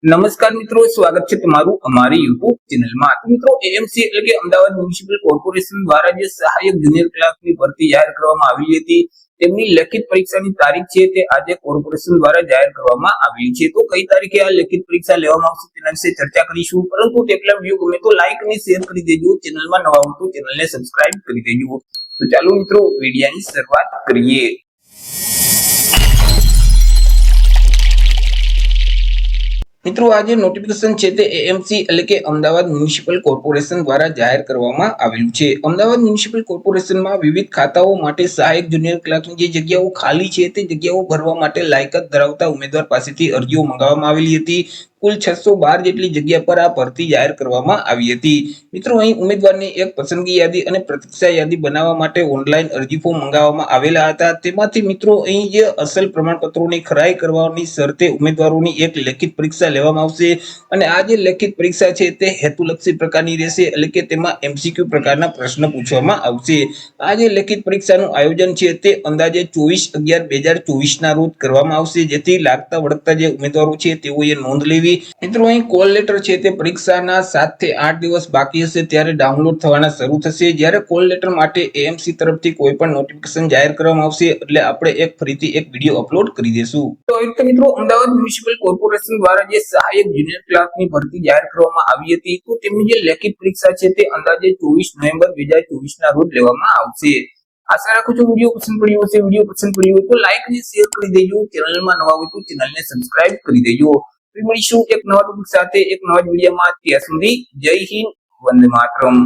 નમસ્કાર મિત્રો, સ્વાગત છે તમારું અમારી YouTube ચેનલમાં। તો મિત્રો એએમસી એટલે કે અમદાવાદ મ્યુનિસિપલ કોર્પોરેશન દ્વારા જે સહાયક જુનિયર ક્લાર્કની ભરતી જાહેર કરવામાં આવેલી હતી, તેમની લેખિત પરીક્ષાની તારીખ છે તે આજે કોર્પોરેશન દ્વારા જાહેર કરવામાં આવી છે। તો કઈ તારીખે આ લેખિત પરીક્ષા લેવામાં આવશે તેના વિશે ચર્ચા કરીશું, પરંતુ તે પહેલા વિડિયો ગમે તો લાઈક અને શેર કરી દેજો, ચેનલમાં નવા હો તો ચેનલને સબસ્ક્રાઇબ કરી દેજો। તો ચાલો મિત્રો વિડિયોની શરૂઆત કરીએ। મિત્રો આજે નોટિફિકેશન છે તે એએમસી એટલે કે અમદાવાદ મ્યુનિસિપલ કોર્પોરેશન દ્વારા જાહેર કરવામાં આવેલું છે। અમદાવાદ મ્યુનિસિપલ કોર્પોરેશનમાં વિવિધ ખાતાઓ માટે સહાયક જુનિયર ક્લાર્કની જે જગ્યાઓ ખાલી છે તે જગ્યાઓ ભરવા માટે લાયકાત ધરાવતા ઉમેદવાર પાસેથી અરજીઓ મંગાવવામાં આવેલી હતી। કુલ 612 જેટલી જગ્યા પર આ ભરતી જાહેર કરવામાં આવી હતી। મિત્રો અહીં ઉમેદવારને એક પસંદગી યાદી અને પ્રતીક્ષા યાદી બનાવવા માટે ઓનલાઈન અરજી ફોર્મ મંગાવવામાં આવેલા હતા। તેમાંથી મિત્રો અહીં જે અસલ પ્રમાણપત્રોની ખરાઈ કરવાની શરતે ઉમેદવારોની એક લેખિત પરીક્ષા લેવામાં આવશે અને આ જે લેખિત પરીક્ષા છે તે હેતુલક્ષી પ્રકારની રહેશે, એટલે કે તેમાં એમસીક્યુ પ્રકારના પ્રશ્ન પૂછવામાં આવશે। આ જે લેખિત પરીક્ષાનું આયોજન છે તે અંદાજે 24/11/2024 ના રોજ કરવામાં આવશે, જેથી લાગતા વળગતા જે ઉમેદવારો છે તેઓએ નોંધ લેવી। મિત્રો અહીં કોલ લેટર છે તે પરીક્ષાના 7 થી 8 દિવસ બાકી હશે ત્યારે ડાઉનલોડ થવાના શરૂ થશે। જ્યારે કોલ લેટર માટે એએમસી તરફથી કોઈ પણ નોટિફિકેશન જાહેર કરવામાં આવશે એટલે આપણે ફરીથી એક વિડિયો અપલોડ કરી દેશું। તો એક તો મિત્રો અમદાવાદ મ્યુનિસિપલ કોર્પોરેશન દ્વારા જે સહાયક જુનિયર ક્લાર્કની ભરતી જાહેર કરવામાં આવી હતી, તો તેમની જે લેખિત પરીક્ષા છે તે અંદાજે 24 નવેમ્બર 2024 ના રોજ લેવામાં આવશે। આશા રાખું છું વિડિયો પસંદ પડ્યો હશે। વિડિયો પસંદ પડ્યો હોય તો લાઈક અને શેર કરી દેજો, ચેનલમાં નવા હોય તો ચેનલને સબસ્ક્રાઇબ કરી દેજો। મળીશું એક નવા ટોપિક સાથે એક નવા વિડિયોમાં। ત્યાં સુધી જય હિન્દ, વંદે માતરમ।